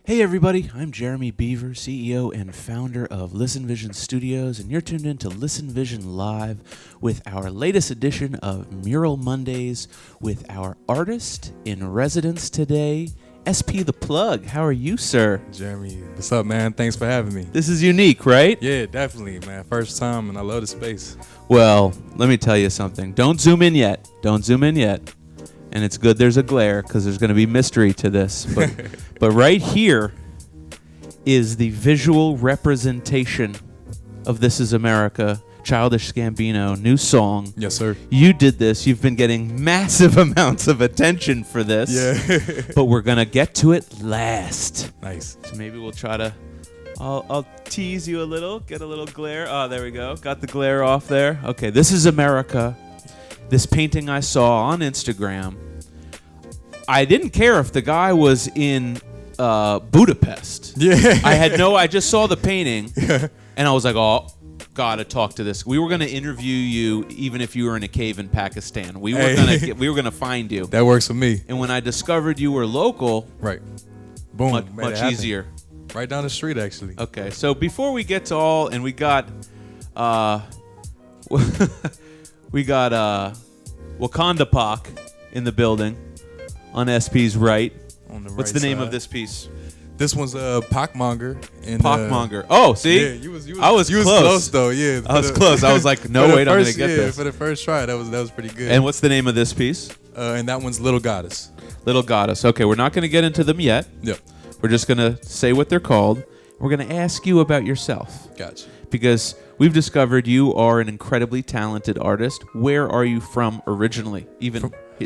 Hey everybody, I'm Jeremy Beaver, CEO and founder of Listen Vision Studios, and you're tuned in to Listen Vision Live with our latest edition of Mural Mondays with our artist in residence today, SP The Plug. How are you, sir? Jeremy, what's up, man? Thanks for having me. This is unique, right? Yeah, definitely, man. First time, and I love the space. Well, let me tell you something. Don't zoom in yet. And it's good there's a glare because there's going to be mystery to this. But right here is the visual representation of This Is America, Childish Gambino, new song. Yes, sir. You did this. You've been getting massive amounts of attention for this. Yeah. But we're going to get to it last. Nice. So maybe we'll try to... I'll tease you a little, get a little glare. Oh, there we go. Got the glare off there. Okay, This Is America. This painting I saw on Instagram. I didn't care if the guy was in Budapest. Yeah. I just saw the painting, and I was like, oh, gotta talk to this. We were gonna interview you even if you were in a cave in Pakistan. We were gonna find you. That works for me. And when I discovered you were local, Right. Boom. much easier. Right down the street, actually. Okay, so before we get to all, and we got Wakanda Pac in the building on SP's right. On the What's right the name side. of this piece? This one's Pockmonger. Pockmonger. Oh, see? Yeah, you was close. close though. Yeah, I was close. I was like, no, wait, I'm gonna get this. For the first try, that was pretty good. And what's the name of this piece? And that one's Little Goddess. Little Goddess. Okay, we're not gonna get into them yet. Yep. We're just gonna say what they're called. We're gonna ask you about yourself. Gotcha. Because we've discovered you are an incredibly talented artist. Where are you from originally?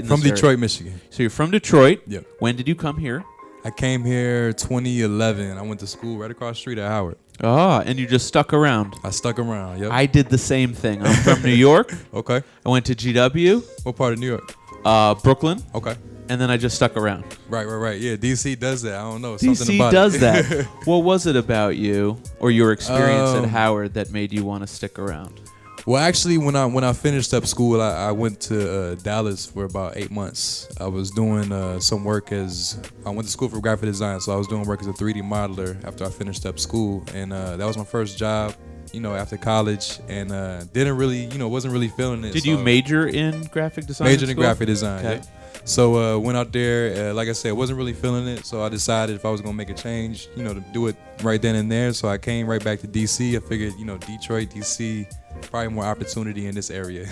From Detroit, Michigan. So you're from Detroit. Yep. When did you come here? I came here 2011. I went to school right across the street at Howard. Ah, and you just stuck around. I stuck around. Yep. I did the same thing. I'm from New York. Okay. I went to GW. What part of New York? Brooklyn. Okay. And then I just stuck around. Right. Yeah, DC does that. I don't know. DC Something about does it. that. What was it about you or your experience at Howard that made you want to stick around? Well, actually, when I finished up school, I went to Dallas for about 8 months. I was doing some work I went to school for graphic design, so I was doing work as a 3D modeler after I finished up school, and that was my first job, after college, and wasn't really feeling it. Did you major in graphic design? Majored in graphic design. Okay. Yeah. So went out there, like I said, wasn't really feeling it, so I decided if I was gonna make a change, to do it right then and there. So I came right back to DC. I figured, Detroit, DC, probably more opportunity in this area.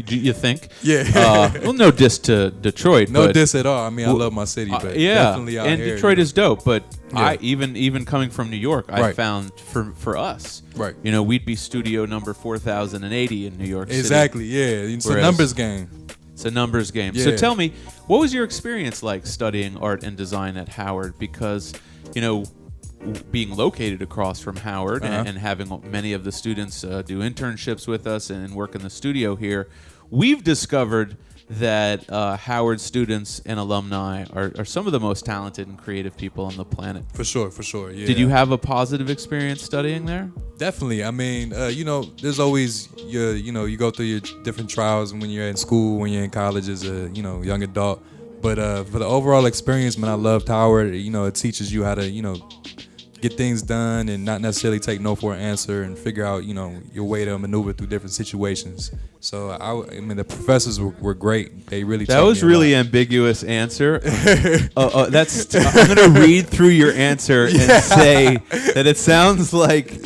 You think? Yeah. Well, no diss to Detroit. No but, diss at all. I mean, I love my city, but yeah, definitely out and here. Detroit is dope. But Yeah. I even coming from New York, I Right. found for us, Right. we'd be studio number 4080 in New York City. Exactly. Yeah. It's a numbers game. It's a numbers game. So Yeah. tell me, what was your experience like studying art and design at Howard? Because, being located across from Howard and having many of the students do internships with us and work in the studio here, we've discovered that Howard students and alumni are some of the most talented and creative people on the planet. For sure. Yeah. Did you have a positive experience studying there? Definitely. I mean, there's always you go through your different trials when you're in school, when you're in college as a young adult. But for the overall experience, man, I loved Howard. It teaches you how to get things done and not necessarily take no for an answer and figure out your way to maneuver through different situations. So I mean the professors were great. They really that taught was me a really lot. ambiguous answer. I'm gonna read through your answer and say that it sounds like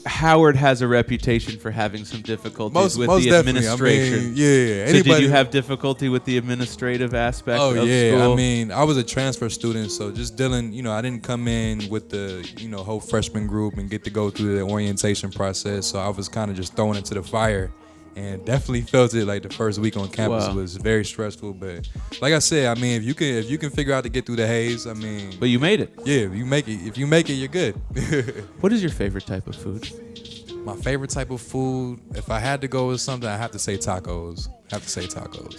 Howard has a reputation for having some difficulties with the administration. I mean, yeah. So did you have difficulty with the administrative aspect of school? I mean, I was a transfer student, so just dealing, I didn't come in with the, whole freshman group and get to go through the orientation process. So I was kind of just thrown into the fire and definitely felt it like the first week on campus was very stressful. But like I said, I mean, if you can figure out to get through the haze, I mean. But you made it. Yeah, if you make it, you're good. What is your favorite type of food? My favorite type of food, if I had to go with something, I have to say tacos.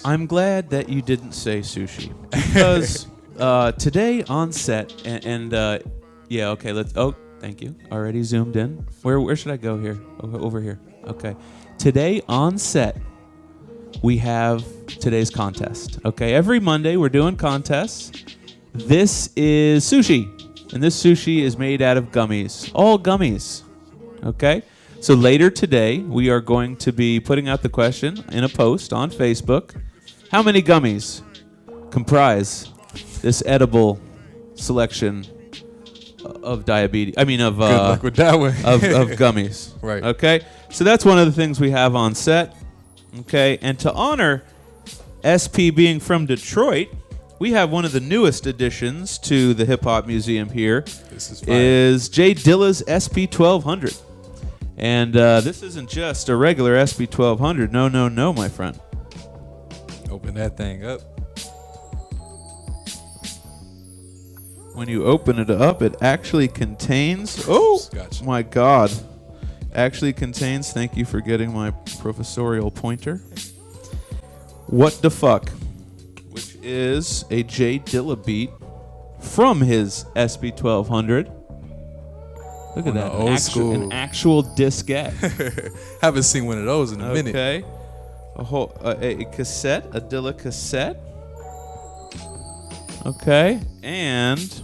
I'm glad that you didn't say sushi because today on set thank you. Already zoomed in. Where should I go here? Over here. Okay. Today on set, we have today's contest. Okay, every Monday we're doing contests. This is sushi. And this sushi is made out of gummies. All gummies. Okay? So later today, we are going to be putting out the question in a post on Facebook. How many gummies comprise this edible selection of diabetes? I mean, of Good luck with that one. of gummies. Right. Okay. So that's one of the things we have on set. Okay. And to honor SP being from Detroit, we have one of the newest additions to the Hip Hop Museum here. This is Jay Dilla's SP 1200. And this isn't just a regular SP 1200. No, my friend. Open that thing up. When you open it up, it actually contains... Oh, Gotcha. my God. Actually contains... Thank you for getting my professorial pointer. What the Fuck? Which is a Jay Dilla beat from his SP 1200. Look at that. Old school. An actual diskette. Haven't seen one of those in a minute. Okay. A cassette, a Dilla cassette. Okay. And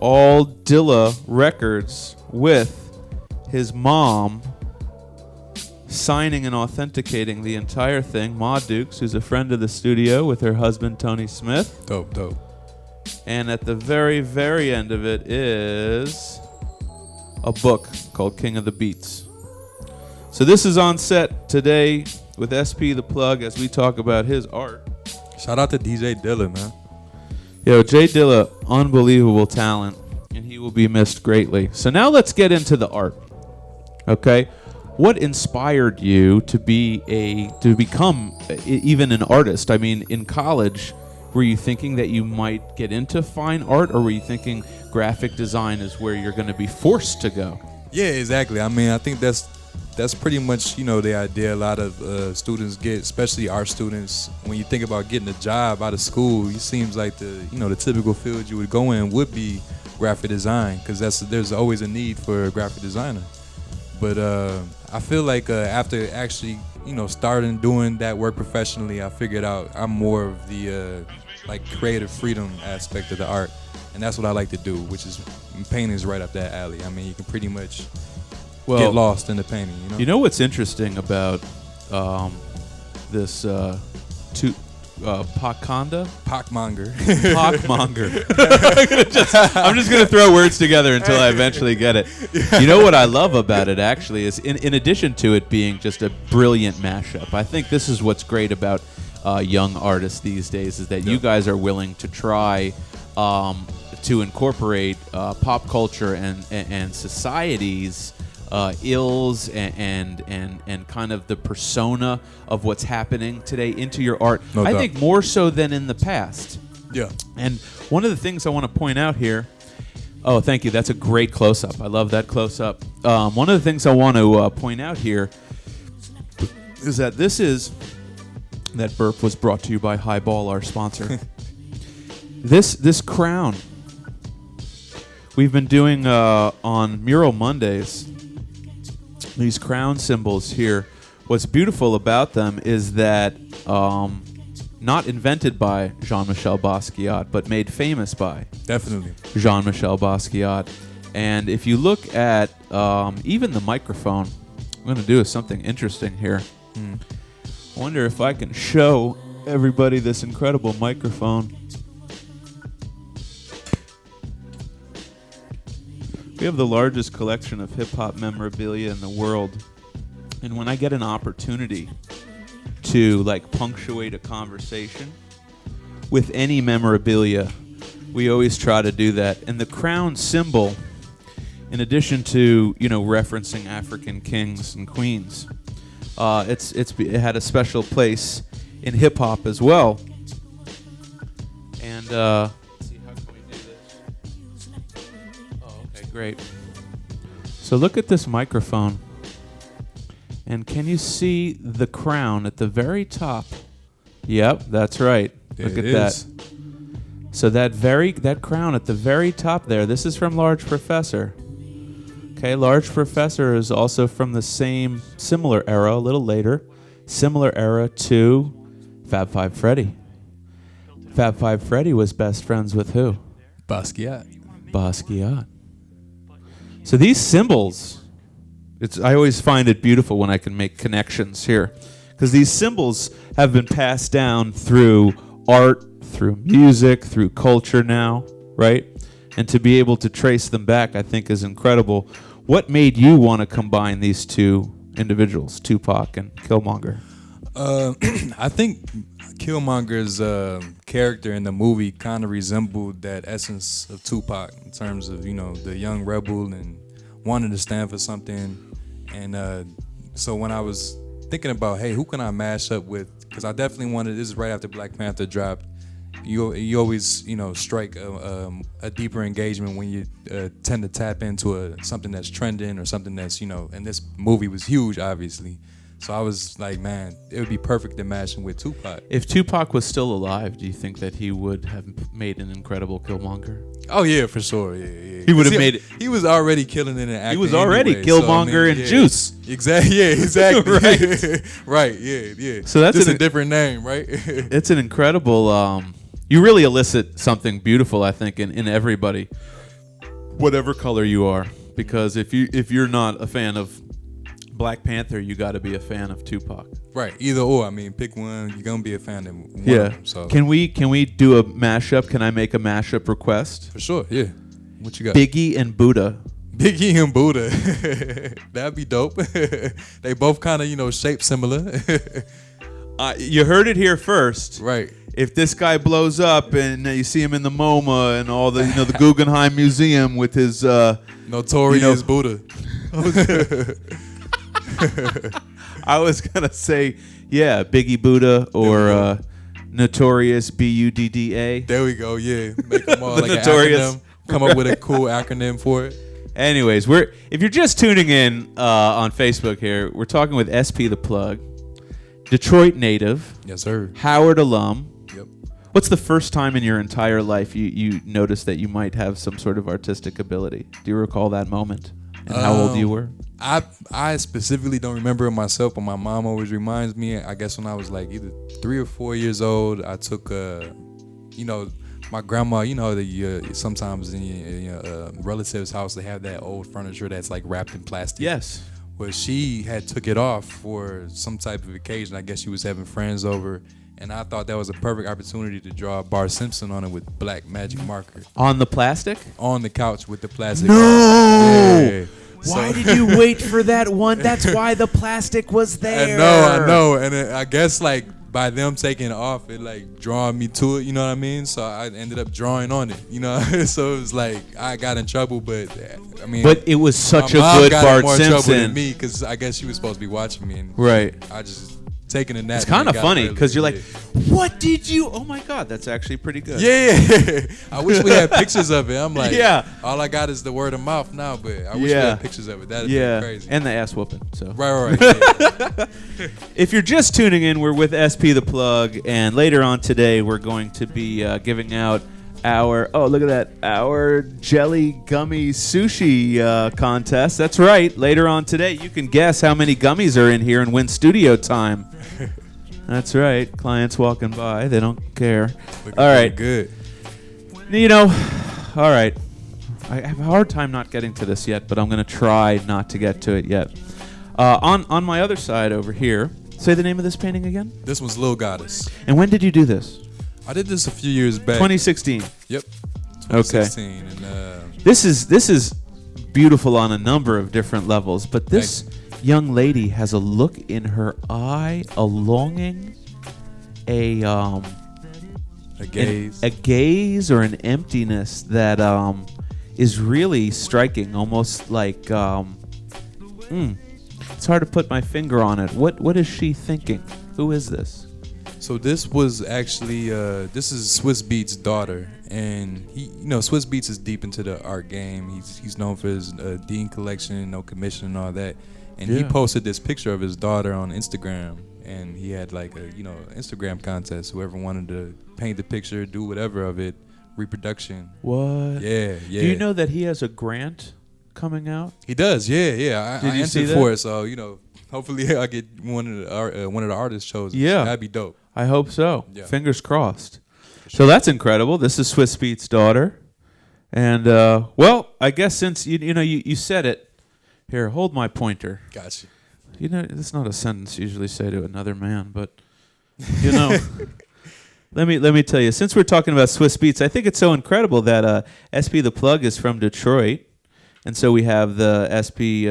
all Dilla records with his mom signing and authenticating the entire thing. Ma Dukes, who's a friend of the studio, with her husband, Tony Smith. Dope. And at the very, very end of it is a book called King of the Beats. So this is on set today with SP the Plug as we talk about his art. Shout out to DJ Dilla, man. Yo, Jay Dilla, unbelievable talent, and he will be missed greatly. So now let's get into the art. Okay? What inspired you to become even an artist? I mean, in college, were you thinking that you might get into fine art, or were you thinking graphic design is where you're going to be forced to go? Yeah, exactly. I mean, I think that's pretty much, the idea a lot of students get, especially art students. When you think about getting a job out of school, it seems like the typical field you would go in would be graphic design, because there's always a need for a graphic designer. But I feel like after actually, starting doing that work professionally, I figured out I'm more of the creative freedom aspect of the art, and that's what I like to do, which is painting is right up that alley. I mean, you can pretty much get lost in the painting. You know what's interesting about this Pockmonger? I'm just gonna throw words together until I eventually get it. You know what I love about it actually is in addition to it being just a brilliant mashup, I think this is what's great about young artists these days is that you guys are willing to try to incorporate pop culture and society's ills and kind of the persona of what's happening today into your art. No I doubt. think more so than in the past. Yeah. And one of the things I want to point out here, oh, thank you. That's a great close-up. I love that close-up. One of the things I want to point out here is that that burp was brought to you by Highball, our sponsor. This crown we've been doing on Mural Mondays, these crown symbols here. What's beautiful about them is that not invented by Jean-Michel Basquiat, but made famous by Definitely. Jean-Michel Basquiat. And if you look at even the microphone, I'm going to do something interesting here. I wonder if I can show everybody this incredible microphone. We have the largest collection of hip-hop memorabilia in the world. And when I get an opportunity to punctuate a conversation with any memorabilia, we always try to do that. And the crown symbol, in addition to referencing African kings and queens, it had a special place in hip hop as well. And let's see, how can we do this? Oh, okay, great. So look at this microphone. And can you see the crown at the very top? Yep, that's right. Look at that. So that crown at the very top there, this is from Large Professor. Okay, Large Professor is also from the similar era, a little later, similar era to Fab Five Freddy. Fab Five Freddy was best friends with who? Basquiat. Basquiat. So these symbols, I always find it beautiful when I can make connections here, because these symbols have been passed down through art, through music, through culture now, right? And to be able to trace them back, I think, is incredible. What made you want to combine these two individuals, Tupac and Killmonger? I think Killmonger's character in the movie kind of resembled that essence of Tupac in terms of, the young rebel and wanting to stand for something. And so when I was thinking about, hey, who can I mash up with? Because I definitely wanted, this is right after Black Panther dropped. You always, strike a deeper engagement when you tend to tap into something that's trending or something that's, and this movie was huge, obviously. So I was like, man, it would be perfect to match him with Tupac. If Tupac was still alive, do you think that he would have made an incredible Killmonger? Oh, yeah, for sure. Yeah. He would have made it. He was already killing it in acting. He was already anyway, Killmonger and Juice. Exactly. Yeah, exactly. Right. Right. Yeah. So that's just a different name, right? It's an incredible. You really elicit something beautiful, I think, in everybody, whatever color you are. Because if you're not a fan of Black Panther, you got to be a fan of Tupac. Right. Either or. I mean, pick one. You're gonna be a fan of one. Yeah. So can we do a mashup? Can I make a mashup request? For sure. Yeah. What you got? Biggie and Buddha. Biggie and Buddha. That'd be dope. They both kind of shaped similar. You heard it here first. Right. If this guy blows up and you see him in the MoMA and all the the Guggenheim Museum with his Notorious Buddha. I was gonna say, yeah, Biggie Buddha or Notorious Budda. There we go. Yeah, make them all The like Notorious. an acronym. Come up with a cool acronym for it. Anyways, if you're just tuning in on Facebook here, we're talking with SP the Plug, Detroit native, Yes, sir. Howard alum. Yep. What's the first time in your entire life you noticed that you might have some sort of artistic ability? Do you recall that moment and how old you were? I specifically don't remember it myself, but my mom always reminds me. I guess when I was like either 3 or 4 years old, I took my grandma. Sometimes in your relative's house they have that old furniture that's like wrapped in plastic. Yes. Well, she had took it off for some type of occasion. I guess she was having friends over, and I thought that was a perfect opportunity to draw Bart Simpson on it with black magic marker. On the plastic? On the couch with the plastic. No! Yeah. Why did you wait for that one? That's why the plastic was there. I know. And I guess like by them taking it off, it like drawing me to it, you know what I mean? So I ended up drawing on it, so it was like I got in trouble, but I mean. But it was such a my mom good got Bart in more trouble Simpson. than me, because I guess she was supposed to be watching me, and right. I just taking a nap. It's kind of funny because you're like, yeah. what did you? Oh my God, that's actually pretty good. Yeah. I wish we had pictures of it. I'm like, yeah. All I got is the word of mouth now, but I wish we had pictures of it. That'd be crazy. And the ass whooping. So Right. Yeah. If you're just tuning in, we're with SP the Plug, and later on today we're going to be giving out our jelly gummy sushi contest. That's right. Later on today, you can guess how many gummies are in here and win studio time. That's right. Clients walking by, they don't care. All right. Good. All right. I have a hard time not getting to this yet, but I'm going to try not to get to it yet. On my other side over here, say the name of this painting again. This one's Lil Goddess. And when did you do this? I did this a few years back. 2016. Yep. 2016. Okay. And this is beautiful on a number of different levels, but this young lady has a look in her eye, a longing, a gaze, a gaze, or an emptiness that is really striking. Almost like it's hard to put my finger on it. What is she thinking? Who is this? So this was actually this is Swiss Beats' daughter, and Swiss Beats is deep into the art game. He's known for his Dean collection, No Commission, and all that. And he posted this picture of his daughter on Instagram, and he had like a Instagram contest. Whoever wanted to paint the picture, do whatever of it, reproduction. What? Yeah. Do you know that he has a grant coming out? He does. Yeah. I you see entered that? for it, so hopefully I get one of the artists chosen. Yeah, that'd be dope. I hope so. Yeah. Fingers crossed. So that's incredible. This is Swiss Beats' daughter. And well, I guess since you said it, here, hold my pointer. Gotcha. That's not a sentence you usually say to another man, but let me tell you. Since we're talking about Swiss Beats, I think it's so incredible that SP the Plug is from Detroit, and so we have the SP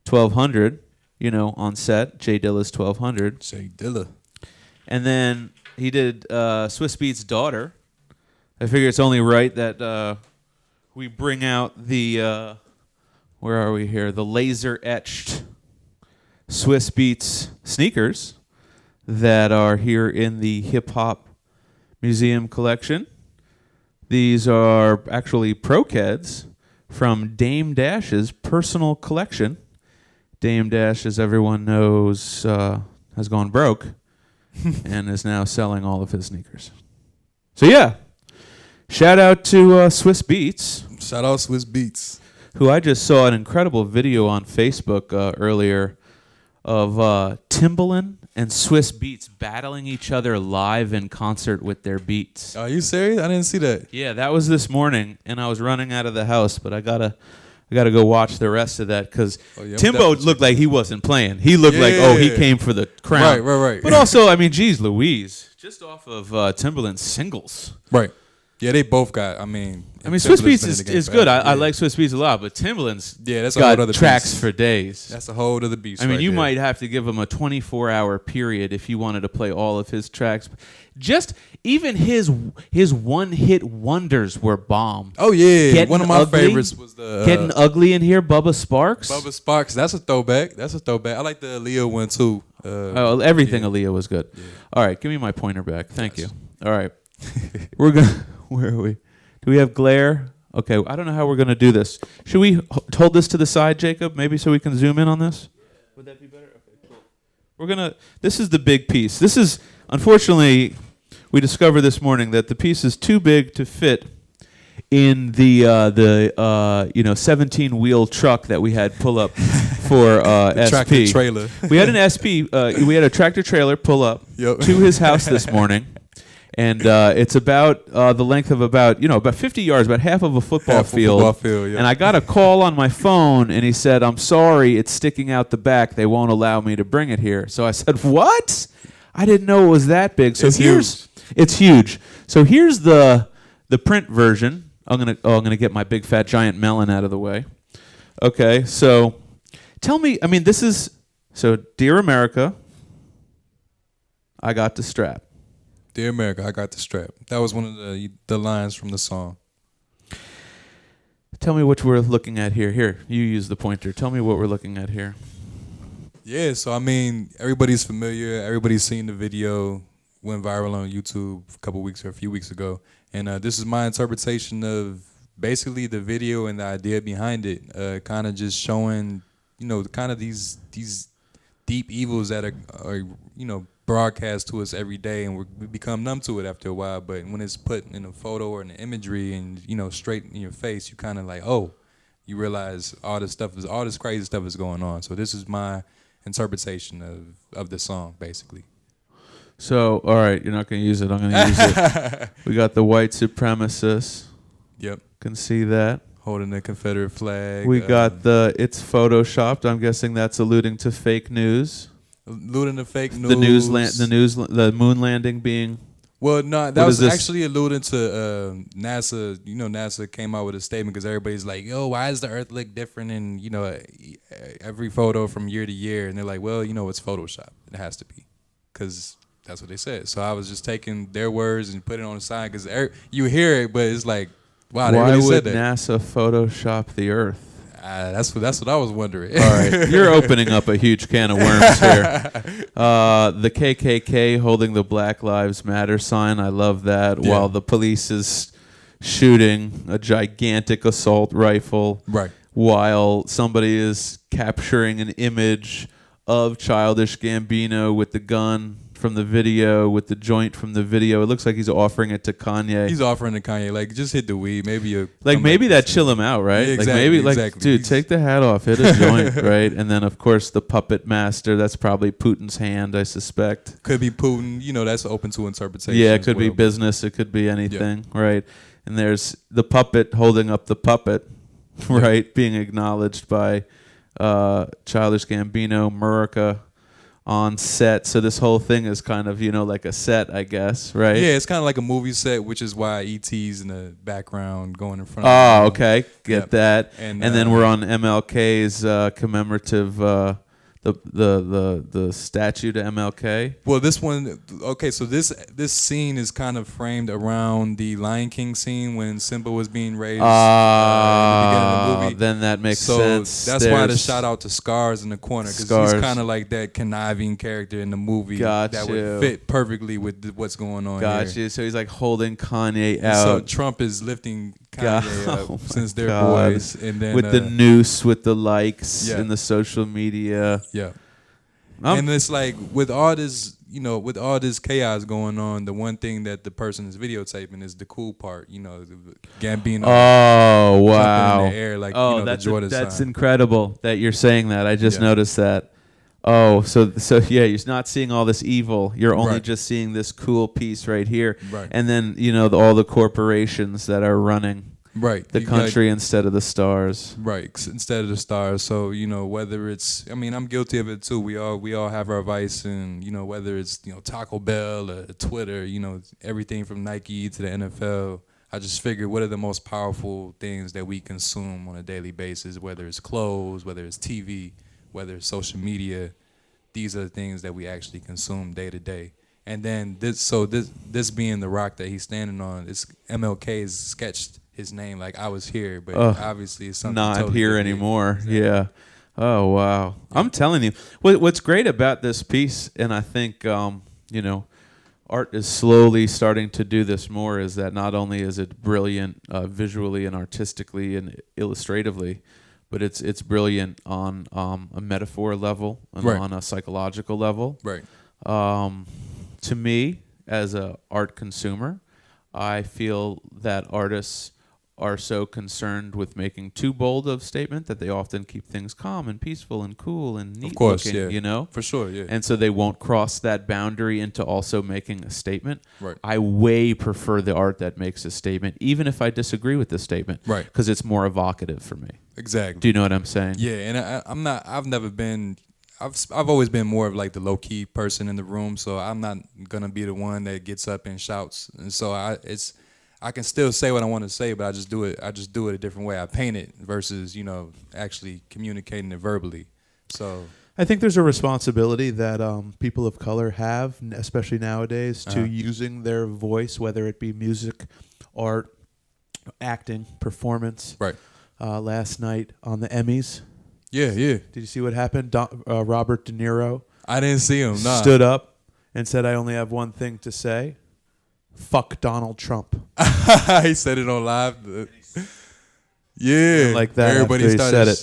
1200, on set. Jay Dilla's 1200. Jay Dilla. And then he did Swiss Beats' Daughter. I figure it's only right that we bring out the where are we here? The laser etched Swiss Beats sneakers that are here in the Hip Hop Museum collection. These are actually Pro-Keds from Dame Dash's personal collection. Dame Dash, as everyone knows, has gone broke and is now selling all of his sneakers. So yeah, shout out to Swiss Beats. Shout out Swiss Beats. Who I just saw an incredible video on Facebook earlier of Timbaland and Swiss Beats battling each other live in concert with their beats. Are you serious? I didn't see that. Yeah, that was this morning, and I was running out of the house, but I gotta go watch the rest of that because Timbo looked like he wasn't playing. He looked like he came for the crown. Right. But also, I mean, geez, Louise, just off of Timbaland's singles. Right. Yeah, they both got. Swiss Beats is good. I like Swiss Beats a lot, but Timbaland's that's got a whole other tracks beast. for days. That's a whole other beast. I mean, right you there. might have to give him a 24-hour period if you wanted to play all of his tracks. Just even his one-hit wonders were bomb. Oh yeah, Getting one of my Ugly, favorites was the Getting Ugly in here, Bubba Sparks. Bubba Sparks. That's a throwback. I like the Aaliyah one too. Everything Aaliyah was good. Yeah. All right, give me my pointer back. Thank you. All right, we're gonna. Where are we? Do we have glare? Okay, I don't know how we're going to do this. Should we hold this to the side, Jacob, maybe so we can zoom in on this? Would that be better? Okay, cool. This is the big piece. This is, unfortunately, we discovered this morning that the piece is too big to fit in the 17-wheel truck that we had pull up for SP. Tractor trailer. We had an SP, we had a tractor trailer pull up to his house this morning. And it's about the length of about 50 yards, about half of a football field. Yeah. And I got a call on my phone, and he said, "I'm sorry, it's sticking out the back. They won't allow me to bring it here." So I said, "What? I didn't know it was that big." So it's huge. So here's the print version. I'm gonna get my big fat giant melon out of the way. Okay, so tell me. I mean, Dear America, I got the strap. Dear America, I got the strap. That was one of the lines from the song. Tell me what we're looking at here. Here, you use the pointer. Tell me what we're looking at here. Yeah, so I mean, everybody's familiar. Everybody's seen the video. Went viral on YouTube a few weeks ago. And this is my interpretation of basically the video and the idea behind it. Kind of just showing, kind of these deep evils that are broadcast to us every day, and we become numb to it after a while. But when it's put in a photo or in the imagery and straight in your face, you kind of like, you realize all this crazy stuff is going on. So this is my interpretation of the song, basically. So all right, you're not gonna use it. I'm gonna use it. We got the white supremacists. Yep, can see that holding the Confederate flag. We got it's photoshopped. I'm guessing that's alluding to fake news. Alluding to fake news. The moon landing being. Well, no, that was actually alluding to NASA. NASA came out with a statement because everybody's like, "Yo, why does the Earth look different in every photo from year to year?" And they're like, "Well, it's Photoshop. It has to be, because that's what they said." So I was just taking their words and putting it on the side because you hear it, but it's like, wow, they really said that. Why would NASA Photoshop the Earth? That's what I was wondering. All right, you're opening up a huge can of worms here. The KKK holding the Black Lives Matter sign. I love that. Yeah. While the police is shooting a gigantic assault rifle. Right. While somebody is capturing an image of Childish Gambino with the gun from the video, with the joint from the video. It looks like he's offering it to Kanye. He's offering to Kanye, like, just hit the weed. Maybe maybe that chill him out, right? Yeah, exactly, dude, take the hat off, hit a joint, right? And then, of course, the puppet master. That's probably Putin's hand, I suspect. Could be Putin. That's open to interpretation. Yeah, it could be business. It could be anything, right? and there's the puppet holding up the puppet, right, being acknowledged by Childish Gambino, Murica on set. So this whole thing is kind of, like a set, I guess, right? Yeah, it's kind of like a movie set, which is why E.T.'s in the background going in front of Oh, okay. Get that. And then we're on MLK's commemorative the statue to MLK. Well, this one, okay, so this scene is kind of framed around the Lion King scene when Simba was being raised in the beginning of the movie. Then that makes sense. So that's why the shout out to Scars in the corner, because he's kind of like that conniving character in the movie that would fit perfectly with what's going on here. So he's like holding Kanye out. So Trump is lifting Kanye up since they're boys, and then with the noose, with the likes and the social media. Yeah. And it's like with all this, with all this chaos going on, the one thing that the person is videotaping is the cool part, Gambino. Oh, wow. Jumping in the air like, the Jordan that's sign. Incredible that you're saying that. I just noticed that. Oh, so yeah, you're not seeing all this evil. You're only just seeing this cool piece right here. Right. And then, all the corporations that are running the country instead of the stars. Right, instead of the stars. So, whether it's, I'm guilty of it too. We all have our vice, and, whether it's, Taco Bell or Twitter, everything from Nike to the NFL. I just figured, what are the most powerful things that we consume on a daily basis, whether it's clothes, whether it's TV, whether it's social media. These are the things that we actually consume day to day. And then this being the rock that he's standing on, it's MLK's sketched his name like I was here, but obviously it's something not totally here different. Anymore. Yeah. Oh wow. I'm telling you, what's great about this piece, and I think art is slowly starting to do this more, is that not only is it brilliant visually and artistically and illustratively, but it's brilliant on a metaphor level and on a psychological level. Right. To me, as a art consumer, I feel that artists are so concerned with making too bold of statement that they often keep things calm and peaceful and cool and neat looking, For sure, yeah. And so they won't cross that boundary into also making a statement. Right. I way prefer the art that makes a statement, even if I disagree with the statement. Right. Because it's more evocative for me. Exactly. Do you know what I'm saying? Yeah, and I've always been more of like the low key person in the room, so I'm not gonna be the one that gets up and shouts. And so I can still say what I want to say, but I just do it a different way. I paint it versus, actually communicating it verbally. So I think there's a responsibility that people of color have, especially nowadays, to using their voice, whether it be music, art, acting, performance. Right. Last night on the Emmys. Yeah. Did you see what happened? Robert De Niro. I didn't see him. Nah. Stood up and said, "I only have one thing to say. Fuck Donald Trump." He said it on live. Yeah, like that. Everybody started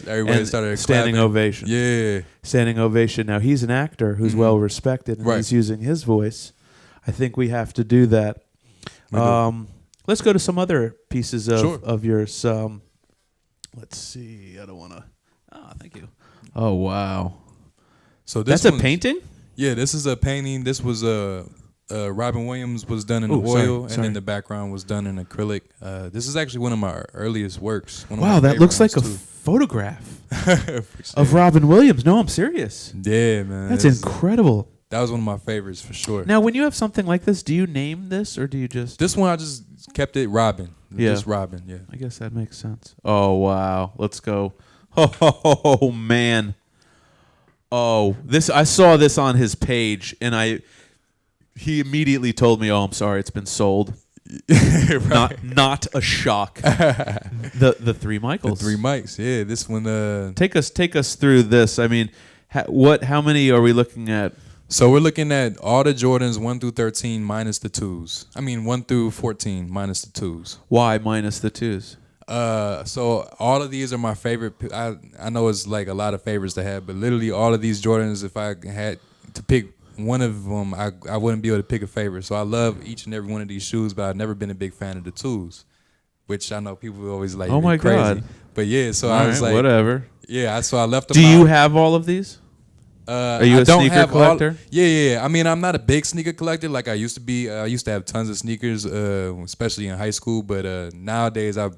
standing clapping. ovation. Yeah, standing ovation. Now he's an actor who's well respected, and he's using his voice. I think we have to do that. Let's go to some other pieces of yours. Let's see. I don't want to. Oh, thank you. Oh wow. So that's a painting? Yeah, this is a painting. This was Robin Williams was done in oil, and then the background was done in acrylic. This is actually one of my earliest works. Wow, that looks like a photograph of Robin Williams. No, I'm serious. Yeah, man. That's incredible. That was one of my favorites for sure. Now, when you have something like this, do you name this or do you just... This one, I just kept it Robin. Yeah. Just Robin, yeah. I guess that makes sense. Oh, wow. Let's go. Oh, man. Oh, I saw this on his page, and he immediately told me, "Oh, I'm sorry, it's been sold." Right. Not a shock. The three Michaels. The three Mikes. Yeah, this one. Take us through this. I mean, how many are we looking at? So we're looking at all the Jordans 1 through 13 minus the 2s. I mean 1 through 14 minus the 2s. Why minus the 2s? So all of these are my favorite. I know it's like a lot of favorites to have, but literally all of these Jordans, if I had to pick one of them, I wouldn't be able to pick a favorite. So I love each and every one of these shoes, but I've never been a big fan of the 2s, which I know people always like. Oh my crazy. God! But yeah, so all I was right, like, whatever. Yeah, so I left them. Do you have all of these? Are you a sneaker collector? Yeah. I mean, I'm not a big sneaker collector like I used to be. I used to have tons of sneakers, especially in high school. But nowadays, I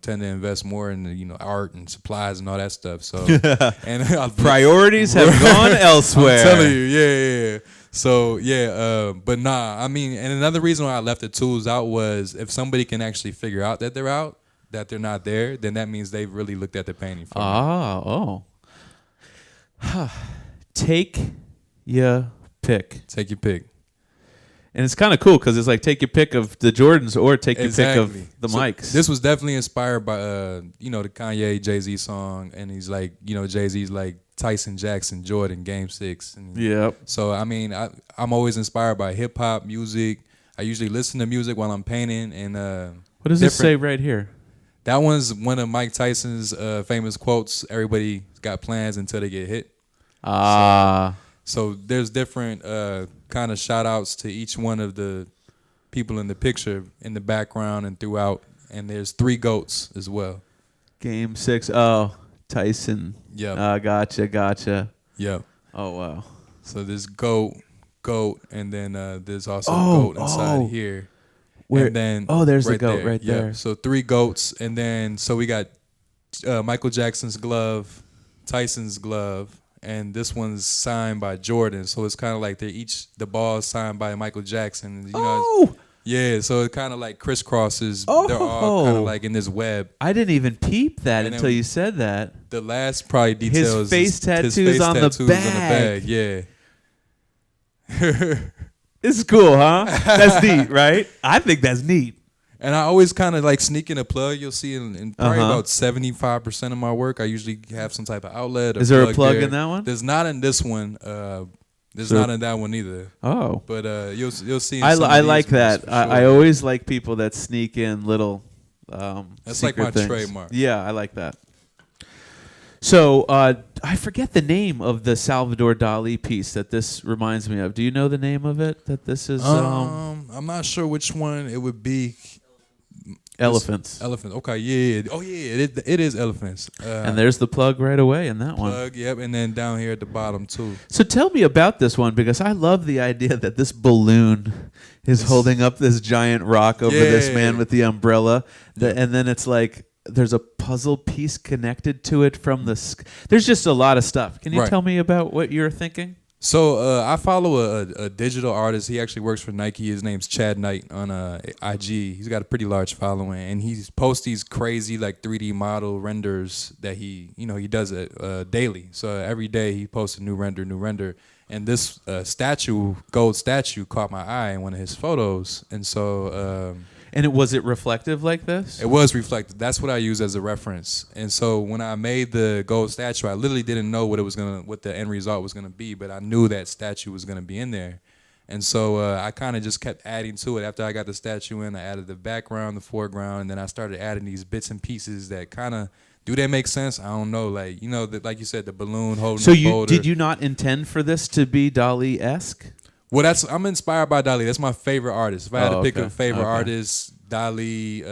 tend to invest more in art and supplies and all that stuff. So and priorities have gone elsewhere. I'm telling you, yeah. So but nah. I mean, and another reason why I left the tools out was if somebody can actually figure out that they're out, that they're not there, then that means they've really looked at the painting for me. Take your pick. Take your pick. And it's kind of cool because it's like take your pick of the Jordans or take your pick of the mics. This was definitely inspired by the Kanye Jay-Z song, and he's like, Jay-Z's like Tyson Jackson Jordan Game 6. Yep. So I mean, I'm always inspired by hip hop music. I usually listen to music while I'm painting. And what does it say right here? That one's one of Mike Tyson's famous quotes. Everybody got plans until they get hit. So there's different kind of shout outs to each one of the people in the picture in the background and throughout. And there's 3 GOATs as well. Game 6. Oh, Tyson. Yeah. Gotcha. Yep. Oh, wow. So there's GOAT, and then there's also GOAT inside here. Where? And then there's the GOAT right there. So 3 GOATs, and then so we got Michael Jackson's glove, Tyson's glove, and this one's signed by Jordan. So it's kind of like the ball is signed by Michael Jackson. Yeah, so it kind of like crisscrosses. They're all kind of like in this web. I didn't even peep that until you said that. The last probably detail is his face tattoos on the bag. Yeah. This is cool, huh? That's neat, right? I think that's neat. And I always kind of like sneak in a plug. You'll see in probably about 75% of my work, I usually have some type of outlet. Is there a plug in that one? There's not in this one. There's not in that one either. Oh. But you'll see. I like that. Sure. I always like people that sneak in little that's like my things. Trademark. Yeah, I like that. So I forget the name of the Salvador Dali piece that this reminds me of. Do you know the name of it? That this is. I'm not sure which one it would be. Elephants. Elephant. Okay. Yeah. Oh yeah. It is elephants. And there's the plug right away in that one. Plug. Yep. And then down here at the bottom too. So tell me about this one because I love the idea that this balloon is holding up this giant rock over this man with the umbrella, and then it's like there's a puzzle piece connected to it from the. There's just a lot of stuff. Can you tell me about what you're thinking? So I follow a digital artist. He actually works for Nike. His name's Chad Knight on IG. He's got a pretty large following, and he posts these crazy like 3D model renders that he does it daily. So every day he posts a new render. And this gold statue, caught my eye in one of his photos, and so. And was it reflective like this? It was reflective. That's what I use as a reference. And so when I made the gold statue, I literally didn't know what the end result was gonna be, but I knew that statue was gonna be in there. And so I kind of just kept adding to it. After I got the statue in, I added the background, the foreground, and then I started adding these bits and pieces that kind of. Do they make sense? I don't know. Like like you said, the balloon holding. So the boulder. Did you not intend for this to be Dali-esque? Well, I'm inspired by Dali. That's my favorite artist. If I had to pick a favorite artist, Dali,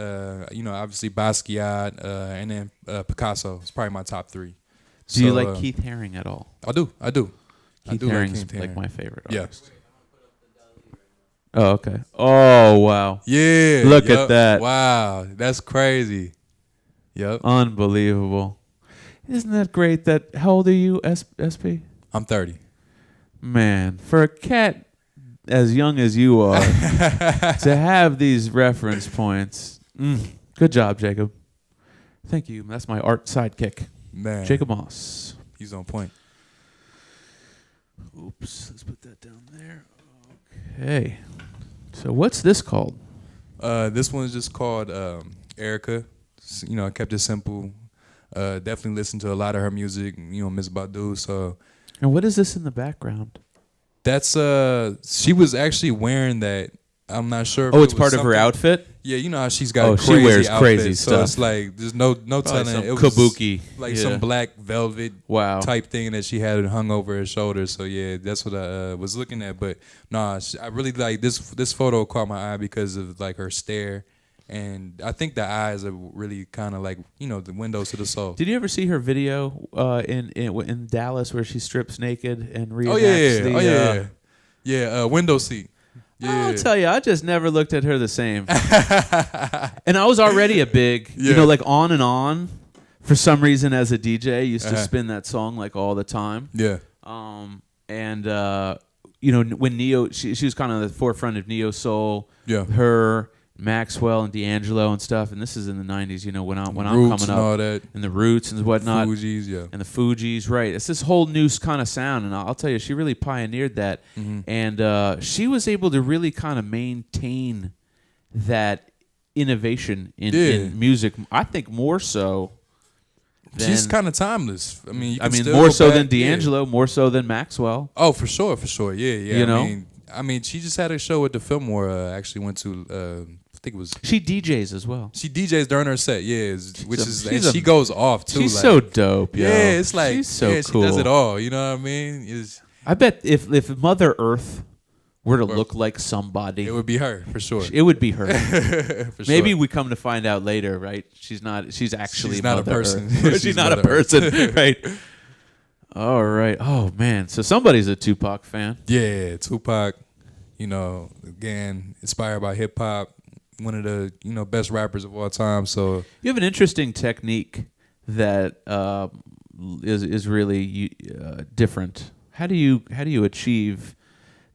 obviously Basquiat, and then Picasso. It's probably my top 3. Do you like Keith Haring at all? I do. Keith Haring's like my favorite artist. Oh, okay. Oh, wow. Yeah. Look at that. Wow. That's crazy. Yep. Unbelievable. Isn't that great? How old are you, SP? I'm 30. Man, for a cat as young as you are, to have these reference points. Good job, Jacob. Thank you. That's my art sidekick. Man. Jacob Moss. He's on point. Oops. Let's put that down there. Okay. So what's this called? This one's just called Erica. I kept it simple. Definitely listened to a lot of her music, Miss Badu. So. And what is this in the background? That's she was actually wearing that. I'm not sure. It's part of her outfit. Yeah, you know how she's got. She wears crazy stuff. So it's like there's no telling. Some it was kabuki, like some black velvet type thing that she had hung over her shoulder. So yeah, that's what I was looking at. But nah, I really like this photo caught my eye because of like her stare, And I think the eyes are really kind of like, the windows to the soul. Did you ever see her video in Dallas where she strips naked and reenacts window seat. Yeah. I'll tell you, I just never looked at her the same. And I was already a big, like On and On. For some reason, as a DJ, used to spin that song like all the time. Yeah. And when Neo, she was kind of the forefront of neo soul. Yeah. Her, Maxwell, and D'Angelo and stuff. And this is in the '90s. When I'm coming up, all that. And the Roots and whatnot. Fugees, yeah. And the Fugees, right? It's this whole new kind of sound, and I'll tell you, she really pioneered that. Mm-hmm. And she was able to really kind of maintain that innovation in music. I think more so. She's kind of timeless. I mean, more so than D'Angelo, more so than Maxwell. Oh, for sure. Yeah. You know? I mean, she just had a show at the Fillmore. Actually went to. I think it was. She DJs as well. She DJs during her set. Yeah, she goes off too. She's so dope. Yo. Yeah, it's like she's so cool. She does it all. You know what I mean? I bet if Mother Earth were to look like somebody, it would be her for sure. It would be her. For Maybe sure. we come to find out later, right? She's actually not Mother a person. Earth. She's not a person, right? All right. Oh man. So somebody's a Tupac fan. Yeah, Tupac. Again, inspired by hip hop. One of the best rappers of all time. So you have an interesting technique that is really different. How do you achieve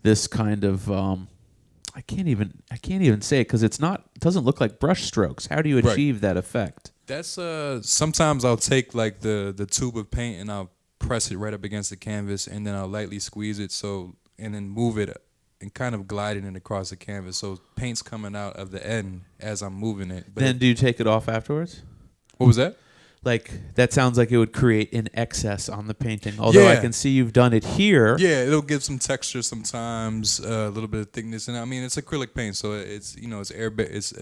this kind of I can't even say it because it doesn't look like brush strokes. How do you achieve that effect? That's sometimes I'll take like the tube of paint and I'll press it right up against the canvas and then I'll lightly squeeze it and then move it and kind of gliding it across the canvas so paint's coming out of the end as I'm moving it. But then do you take it off afterwards? What was that? Like, that sounds like it would create an excess on the painting. Although I can see you've done it here. Yeah, it'll give some texture sometimes, a little bit of thickness. And I mean, it's acrylic paint, so it's, it's air, it's,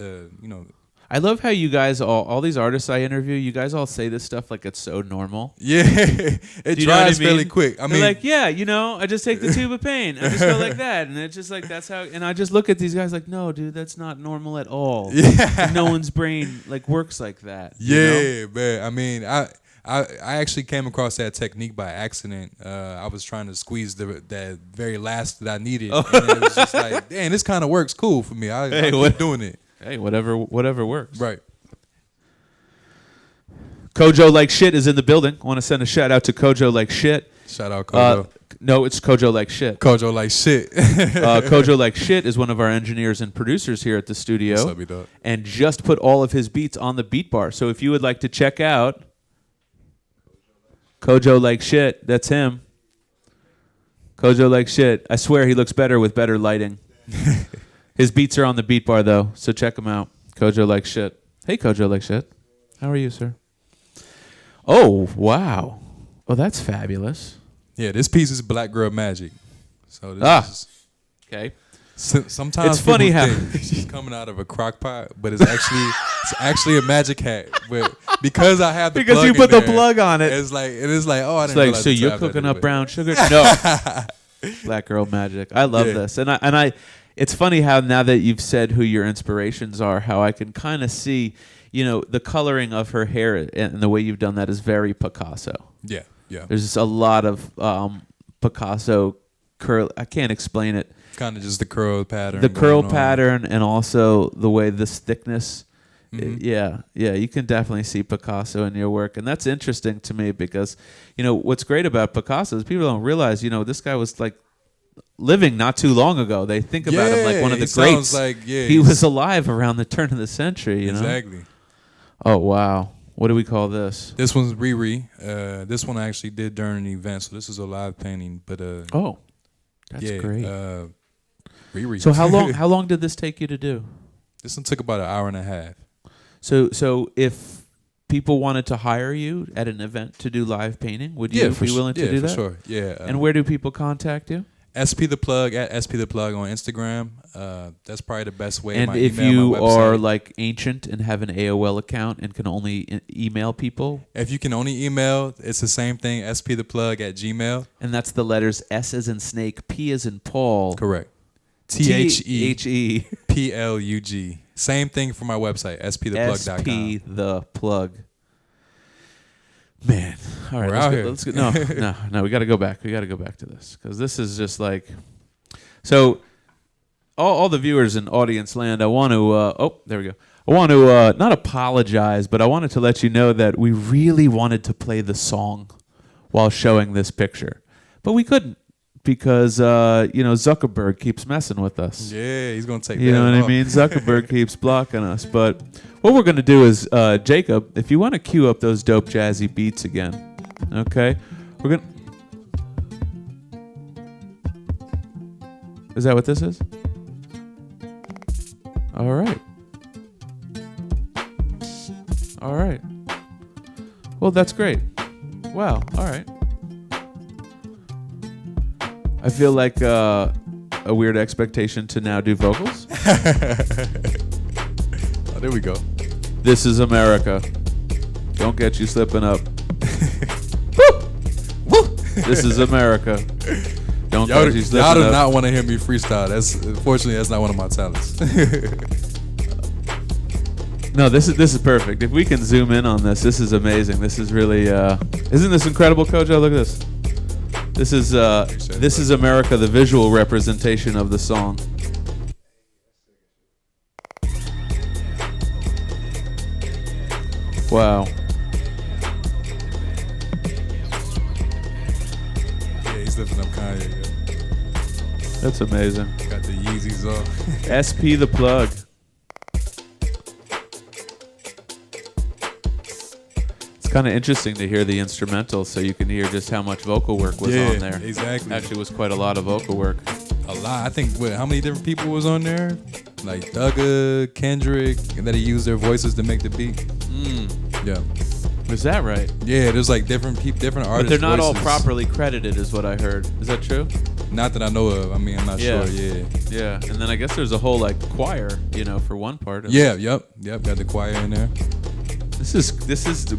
I love how you guys all these artists I interview, you guys all say this stuff like it's so normal. Yeah, it dries fairly quick. I mean, like, I just take the tube of paint. I just go like that, and it's just like that's how. And I just look at these guys like, no, dude, that's not normal at all. Yeah, like, no one's brain works like that. Yeah, man. I mean, I actually came across that technique by accident. I was trying to squeeze that very last that I needed, and it was just like, damn, this kind of works cool for me. I keep doing it. Hey, whatever works. Right. Kojo Like Shit is in the building. I want to send a shout out to Kojo Like Shit. Shout out Kojo. No, it's Kojo Like Shit. Kojo Like Shit. Kojo Like Shit is one of our engineers and producers here at the studio. What's up, B-Dog? And just put all of his beats on the beat bar. So if you would like to check out Kojo Like Shit, that's him. Kojo Like Shit. I swear he looks better with better lighting. His beats are on the beat bar, though, so check him out. Kojo Like Shit. Hey, Kojo Like Shit. How are you, sir? Oh, wow. Oh, that's fabulous. Yeah, this piece is Black Girl Magic. So this is okay. Sometimes it's funny how she's coming out of a crock pot, but it's actually a magic hat. But because I have the plug you put in the plug on it, it's like oh, I didn't it's like realize so you're cooking up brown sugar? No, Black Girl Magic. I love this, and I. It's funny how now that you've said who your inspirations are, how I can kind of see, the coloring of her hair and the way you've done that is very Picasso. Yeah, yeah. There's just a lot of Picasso curl. I can't explain it. Kind of just the curl pattern. The curl pattern and also the way this thickness. Mm-hmm. Yeah, you can definitely see Picasso in your work. And that's interesting to me because, what's great about Picasso is people don't realize, this guy was like, living not too long ago. They think about him like one of the greats. He was alive around the turn of the century, Exactly. Oh, wow. What do we call this? This one's Riri. This one I actually did during an event, so this is a live painting. But oh, that's great. Riri. So how long did this take you to do? This one took about an hour and a half. So if people wanted to hire you at an event to do live painting, would you be willing to do that? Yeah, for sure. Yeah. And where do people contact you? SP the Plug at SP the Plug on Instagram. That's probably the best way. And if you are like ancient and have an AOL account and can only email people, if you can only email, it's the same thing. SP the Plug at Gmail. And that's the letters S as in snake, P as in Paul. Correct. THE PLUG Same thing for my website, sptheplug.com. SP the plug. Man, all right, We're out here. Let's go. No. We got to go back. We got to go back to this because this is just like. So, all the viewers in audience land, I want to. There we go. I want to not apologize, but I wanted to let you know that we really wanted to play the song while showing this picture, but we couldn't because Zuckerberg keeps messing with us. Yeah, he's gonna take. You know what I mean? Zuckerberg keeps blocking us, but. What we're going to do is, Jacob, if you want to cue up those dope jazzy beats again, okay? We're going to... Is that what this is? All right. All right. Well, that's great. Wow. All right. I feel like a weird expectation to now do vocals. There we go. This is America. Don't get you slipping up. This is America. Don't get you slipping up. Y'all do not want to hear me freestyle. Unfortunately, that's not one of my talents. No, this is perfect. If we can zoom in on this is amazing. This is really isn't this incredible, Kojo? Look at this. This is America, the visual representation of the song. Wow. Yeah, he's lifting up Kanye. Yeah. That's amazing. Got the Yeezys on. SP the plug. It's kind of interesting to hear the instrumental so you can hear just how much vocal work was on there. Exactly. Actually was quite a lot of vocal work. A lot. I think, how many different people was on there? Like Thugger, Kendrick, and that he used their voices to make the beat. Yeah. Is that right? Yeah, there's like different artists. But they're not all voices. properly credited, is what I heard. Is that true? Not that I know of. I mean, I'm not sure. Yeah. Yeah, and then I guess there's a whole like choir, for one part. Yeah. Yep. Got the choir in there. This is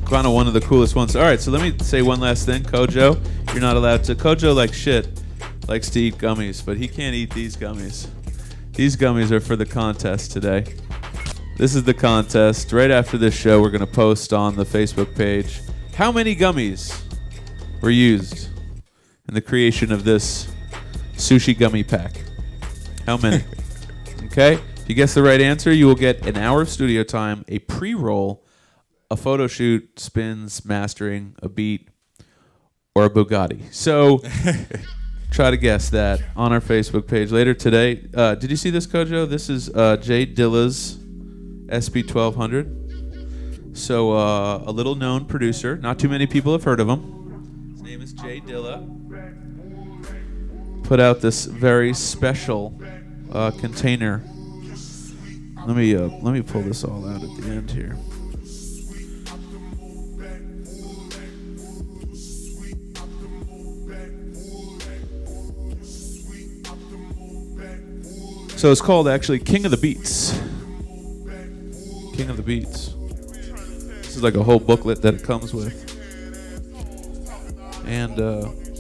kind of one of the coolest ones. All right, so let me say one last thing, Kojo. You're not allowed to. Kojo likes to eat gummies, but he can't eat these gummies. These gummies are for the contest today. This is the contest. Right after this show, we're going to post on the Facebook page how many gummies were used in the creation of this sushi gummy pack. How many? Okay? If you guess the right answer, you will get an hour of studio time, a pre-roll, a photo shoot, spins, mastering, a beat, or a Bugatti. So try to guess that on our Facebook page later today. Did you see this, Kojo? This is Jay Dilla's SP1200. So a little known producer. Not too many people have heard of him. His name is Jay Dilla. Put out this very special container. Let me pull this all out at the end here. So it's called actually King of the Beats. King of the Beats. This is like a whole booklet that it comes with. And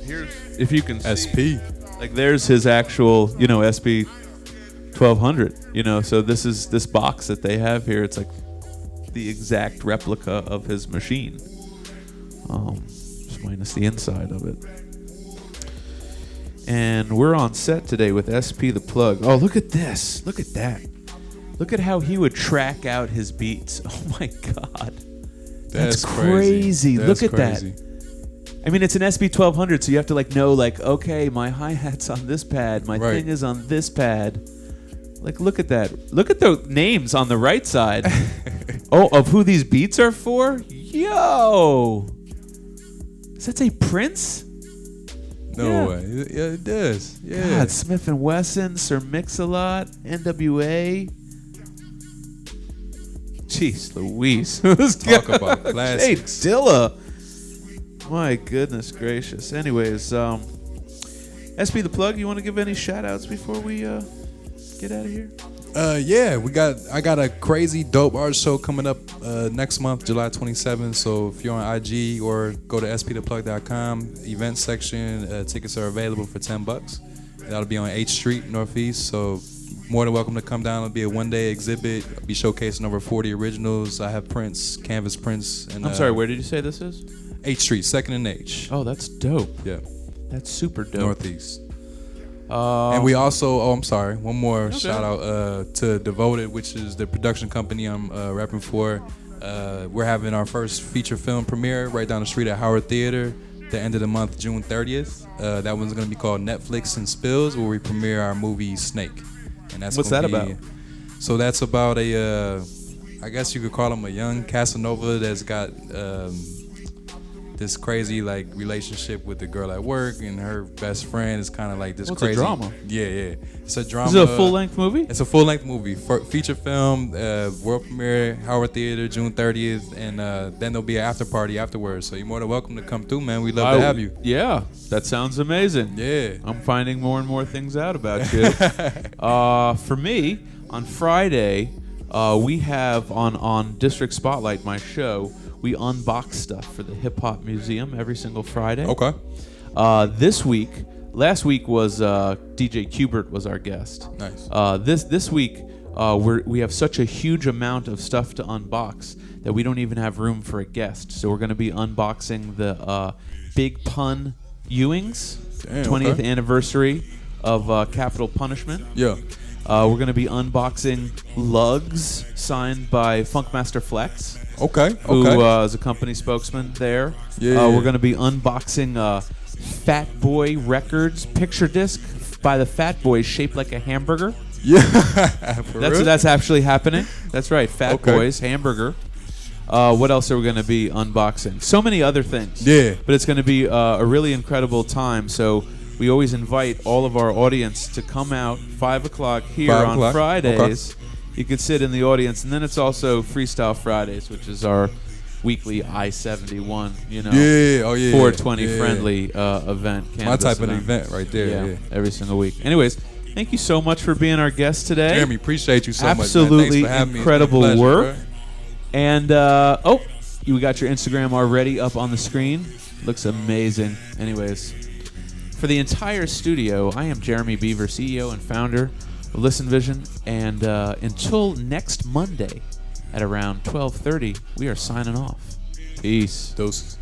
here's, if you can see, SP. Like there's his actual, SP 1200. So this box that they have here. It's like the exact replica of his machine. Just minus the inside of it. And we're on set today with SP the Plug. Oh, look at this. Look at that. Look at how he would track out his beats. Oh my God. That's crazy. That's look at crazy. that. I mean, it's an SP 1200, so you have to okay, my hi-hat's on this pad, my thing is on this pad. Look at that. Look at the names on the right side. Of who these beats are for? Yo! Does that say Prince? No way. Yeah, it does. Yeah. God, Smith & Wesson, Sir Mix-a-Lot, NWA. Jeez Louise. Talk about classics. Hey, Dilla. My goodness gracious. Anyways, SP the Plug, you want to give any shout-outs before we get out of here? Yeah, I got a crazy dope art show coming up next month, July 27th. So if you're on IG or go to sptheplug.com, event section, tickets are available for $10. That'll be on 8th Street Northeast. So more than welcome to come down. It'll be a one-day exhibit. I'll be showcasing over 40 originals. I have prints, canvas prints. And, I'm sorry, where did you say this is? 8th Street, 2nd and H. Oh, that's dope. Yeah. That's super dope. Northeast. And we also, I'm sorry, one more shout out to Devoted, which is the production company I'm repping for. We're having our first feature film premiere right down the street at Howard Theater the end of the month, June 30th. That one's going to be called Netflix and Spills, where we premiere our movie Snake. And that's What's that about? So that's about I guess you could call him a young Casanova that's got this crazy like relationship with the girl at work, and her best friend is kind of like this crazy. It's a drama. Yeah. It's a drama. Is it a full-length movie? It's a full-length movie, feature film, world premiere, Howard Theater, June 30th, and then there'll be an after party afterwards. So you're more than welcome to come through, man. We'd love to have you. Yeah, that sounds amazing. Yeah. I'm finding more and more things out about you. For me, on Friday, we have on District Spotlight, my show, we unbox stuff for the Hip Hop Museum every single Friday. Okay. Last week was DJ Qbert was our guest. Nice. This week we have such a huge amount of stuff to unbox that we don't even have room for a guest. So we're going to be unboxing the Big Pun Ewing's 20th anniversary of Capital Punishment. Yeah. We're going to be unboxing lugs signed by Funkmaster Flex. Okay. Who is a company spokesman there. Yeah. We're going to be unboxing Fat Boy Records picture disc by the Fat Boys shaped like a hamburger. Yeah. That's actually happening. That's right. Fat Boys hamburger. What else are we going to be unboxing? So many other things. Yeah. But it's going to be a really incredible time. So we always invite all of our audience to come out 5 o'clock here on Fridays. Okay. You can sit in the audience, and then it's also Freestyle Fridays, which is our weekly I-71, 420 friendly event. My type of event right there. Yeah, every single week. Anyways, thank you so much for being our guest today. Jeremy, appreciate you so much. Absolutely incredible pleasure, work. Bro. And you got your Instagram already up on the screen. Looks amazing. Anyways, for the entire studio, I am Jeremy Beaver, CEO and founder of Listen Vision, and until next Monday at around 12:30, we are signing off. Peace. Doses.